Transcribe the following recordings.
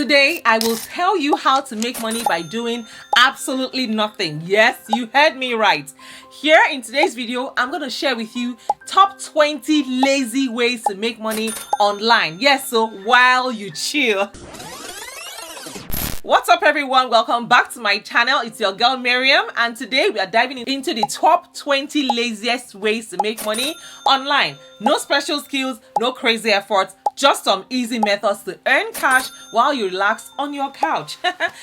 Today, I will tell you how to make money by doing absolutely nothing. Yes, you heard me right. Here in today's video, I'm going to share with you top 20 lazy ways to make money online. Yes, so while you chill. What's up everyone, welcome back to my channel. It's your girl Miriam, and today we are diving into the top 20 laziest ways to make money online. No special skills, no crazy efforts, just some easy methods to earn cash while you relax on your couch.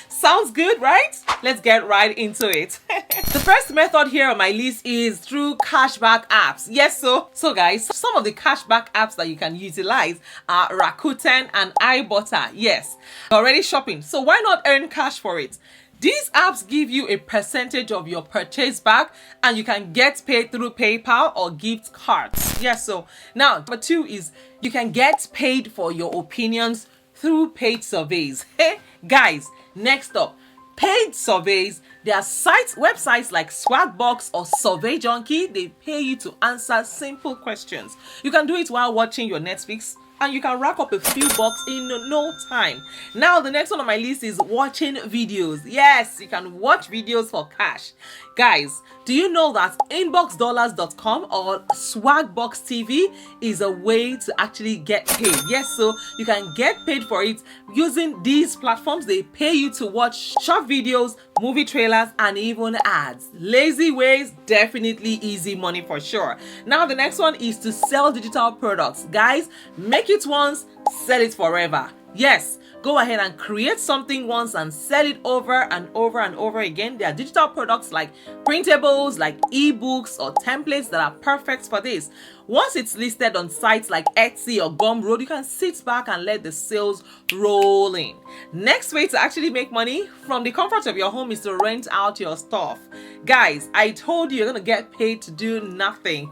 Sounds good, right? Let's get right into it. The first method here on my list is through cashback apps. Yes, so guys, some of the cashback apps that you can utilize are Rakuten and iButter. Yes, you're already shopping, so why not earn cash for it? These apps give you a percentage of your purchase back, and you can get paid through PayPal or gift cards. Yes, so now number 2 is you can get paid for your opinions through paid surveys. Hey guys, next up, paid surveys. There are websites like Swagbox or Survey Junkie. They pay you to answer simple questions. You can do it while watching your Netflix, and you can rack up a few bucks in no time. Now, the next one on my list is watching videos. Yes, you can watch videos for cash. Guys, do you know that inboxdollars.com or Swagbox TV is a way to actually get paid? Yes, so you can get paid for it using these platforms. They pay you to watch short videos, movie trailers, and even ads. Lazy ways, definitely easy money for sure. Now, the next one is to sell digital products. Guys, make it once, sell it forever. Yes, go ahead and create something once and sell it over and over and over again. There are digital products like printables, like ebooks or templates that are perfect for this. Once it's listed on sites like Etsy or Gumroad, you can sit back and let the sales roll in. Next way to actually make money from the comfort of your home is to rent out your stuff. Guys, I told you you're gonna get paid to do nothing.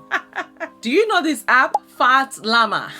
Do you know this app, Fat Llama?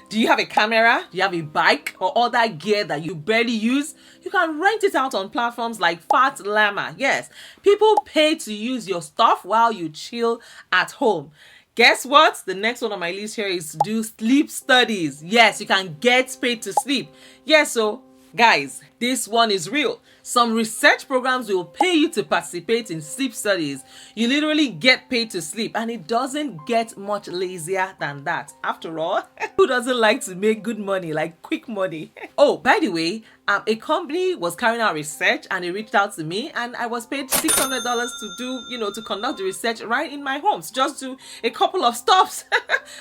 Do you have a camera? Do you have a bike or other gear that you barely use? You can rent it out on platforms like Fat Llama. Yes, people pay to use your stuff while you chill at home. Guess what? The next one on my list here is to do sleep studies. Yes, you can get paid to sleep. Yes, so guys, this one is real. Some research programs will pay you to participate in sleep studies. You literally get paid to sleep, and it doesn't get much lazier than that. After all, who doesn't like to make good money, like quick money? Oh, by the way, a company was carrying out research and they reached out to me, and I was paid $600 to conduct the research right in my home. So just do a couple of stops.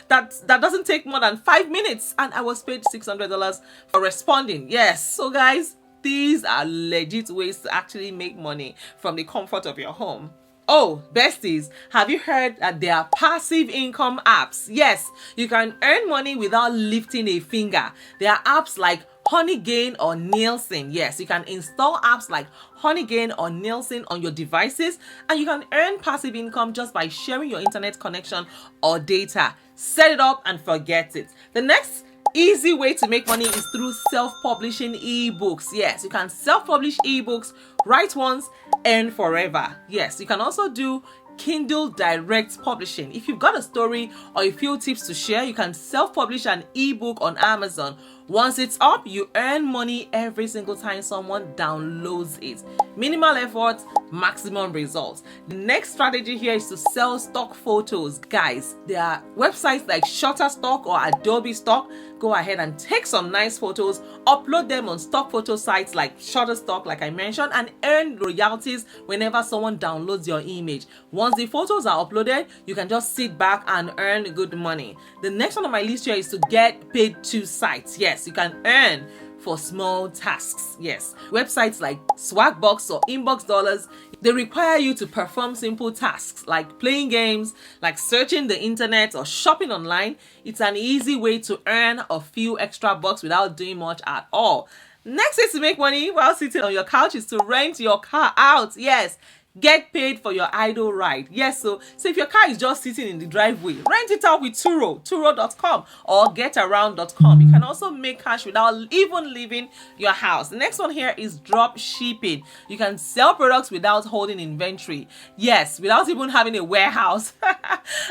that doesn't take more than 5 minutes, and I was paid $600 for responding. Yes, so guys, these are legit ways to actually make money from the comfort of your home. Oh, besties, have you heard that there are passive income apps? Yes, you can earn money without lifting a finger. There are apps like Honeygain or Nielsen. Yes, you can install apps like Honeygain or Nielsen on your devices, and you can earn passive income just by sharing your internet connection or data. Set it up and forget it. The next easy way to make money is through self-publishing ebooks. Yes, you can self-publish ebooks, write once, earn forever. Yes, you can also do Kindle Direct Publishing. If you've got a story or a few tips to share, you can self-publish an ebook on Amazon. Once it's up, you earn money every single time someone downloads it. Minimal effort, maximum results. The next strategy here is to sell stock photos. Guys, there are websites like Shutterstock or Adobe Stock. Go ahead and take some nice photos, upload them on stock photo sites like Shutterstock, like I mentioned, and earn royalties whenever someone downloads your image. Once the photos are uploaded, you can just sit back and earn good money. The next one on my list here is to get paid to sites. Yes, you can earn for small tasks. Yes, websites like Swagbox or Inbox Dollars, they require you to perform simple tasks like playing games, like searching the internet or shopping online. It's an easy way to earn a few extra bucks without doing much at all. Next way to make money while sitting on your couch is to rent your car out. Yes, Get paid for your idle ride. Yes, so if your car is just sitting in the driveway, rent it out with turo.com or getaround.com. You can also make cash without even leaving your house. The next one here is drop shipping. You can sell products without holding inventory. Yes, without even having a warehouse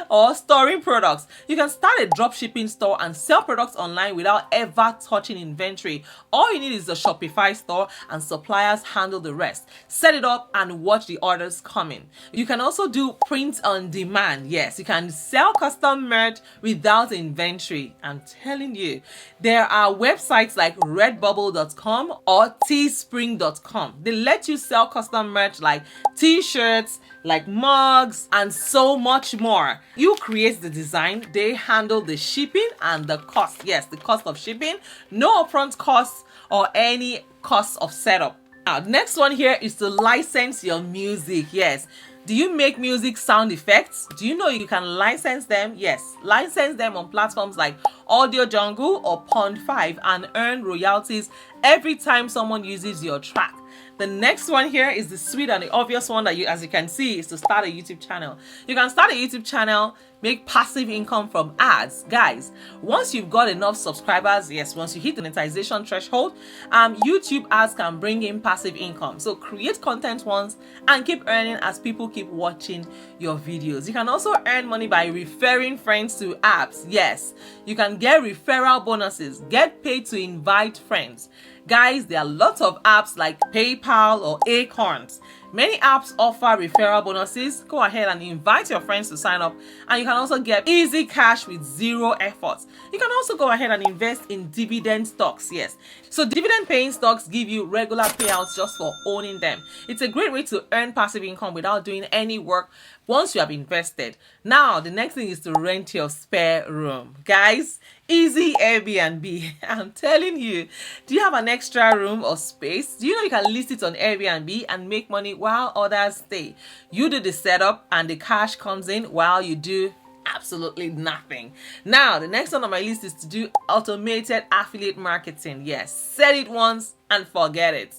or storing products. You can start a drop shipping store and sell products online without ever touching inventory. All you need is a Shopify store and suppliers handle the rest. Set it up and watch the orders coming. You can also do print on demand. Yes, you can sell custom merch without inventory. I'm telling you, there are websites like redbubble.com or teespring.com. They let you sell custom merch like t-shirts, like mugs, and so much more. You create the design, they handle the shipping and the cost. Yes, the cost of shipping, no upfront costs or any cost of setup. Now, the next one here is to license your music. Yes. Do you make music sound effects? Do you know you can license them? Yes, license them on platforms like Audio Jungle or Pond5 and earn royalties every time someone uses your track. The next one here is the sweet and the obvious one that as you can see, is to start a YouTube channel. You can start a YouTube channel, make passive income from ads. Guys, once you've got enough subscribers, yes, once you hit the monetization threshold, YouTube ads can bring in passive income. So create content once and keep earning as people keep watching your videos. You can also earn money by referring friends to apps. Yes, you can get referral bonuses, get paid to invite friends. Guys, there are lots of apps like PayPal or Acorns. Many apps offer referral bonuses. Go ahead and invite your friends to sign up, and you can also get easy cash with zero effort. You can also go ahead and invest in dividend stocks. Yes, so dividend paying stocks give you regular payouts just for owning them. It's a great way to earn passive income without doing any work once you have invested. Now, the next thing is to rent your spare room. Guys, easy Airbnb. I'm telling you, do you have an extra room or space? Do you know you can list it on Airbnb and make money while others stay? You do the setup and the cash comes in while you do absolutely nothing. Now, the next one on my list is to do automated affiliate marketing. Yes, set it once and forget it.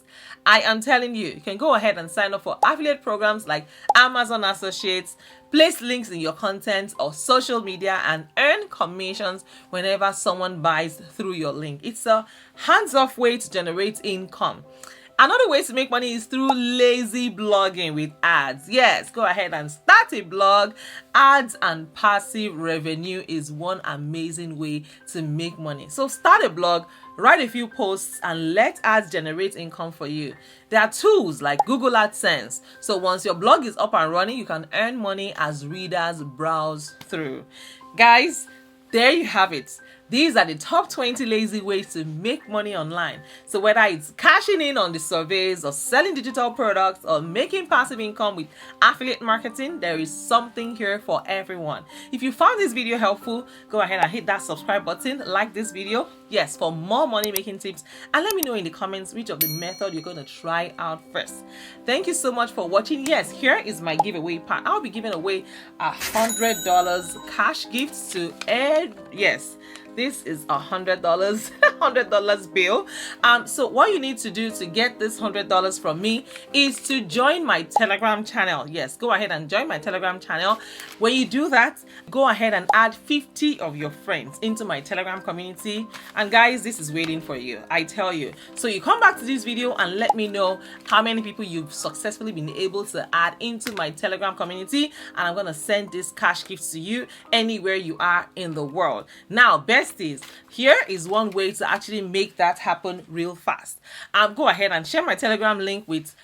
I am telling you, you can go ahead and sign up for affiliate programs like Amazon Associates, place links in your content or social media, and earn commissions whenever someone buys through your link. It's a hands-off way to generate income. Another way to make money is through lazy blogging with ads. Yes, go ahead and start a blog. Ads and passive revenue is one amazing way to make money. So start a blog, write a few posts, and let ads generate income for you. There are tools like Google AdSense. So once your blog is up and running, you can earn money as readers browse through. Guys, there you have it. These are the top 20 lazy ways to make money online. So whether it's cashing in on the surveys or selling digital products or making passive income with affiliate marketing, there is something here for everyone. If you found this video helpful, go ahead and hit that subscribe button, like this video, yes, for more money making tips, and let me know in the comments which of the method you're going to try out first. Thank you so much for watching. Yes, here is my giveaway part. I'll be giving away $100 cash gifts to yes, this is $100 $100 bill. So what you need to do to get this $100 from me is to join my Telegram channel. Yes, go ahead and join my Telegram channel. When you do that, go ahead and add 50 of your friends into my Telegram community, and guys, this is waiting for you, I tell you. So you come back to this video and let me know how many people you've successfully been able to add into my Telegram community, and I'm gonna send this cash gift to you anywhere you are in the world. Now, besties, here is one way to actually make that happen real fast. Go ahead and share my Telegram link with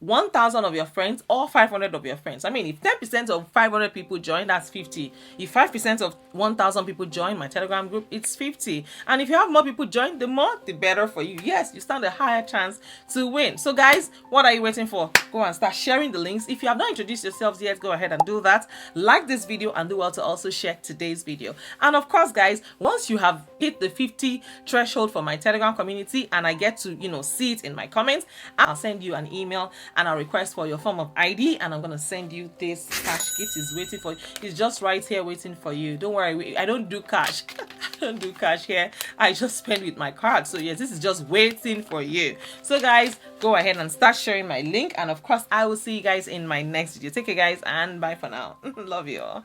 1,000 of your friends or 500 of your friends. I mean, if 10% of 500 people join, that's 50. If 5% of 1,000 people join my Telegram group, it's 50. And if you have more people join, the more, the better for you. Yes, you stand a higher chance to win. So guys, what are you waiting for? Go and start sharing the links. If you have not introduced yourselves yet, go ahead and do that. Like this video and do well to also share today's video. And of course, guys, once you have hit the 50 threshold for my Telegram community and I get to, see it in my comments, I'll send you an email and I'll request for your form of ID, and I'm gonna send you this cash gift. Is waiting for you. It's just right here waiting for you. Don't worry, I don't do cash. I don't do cash here. I just spend with my card. So yes, this is just waiting for you. So guys, go ahead and start sharing my link, and of course I will see you guys in my next video. Take care guys, and bye for now. Love you all.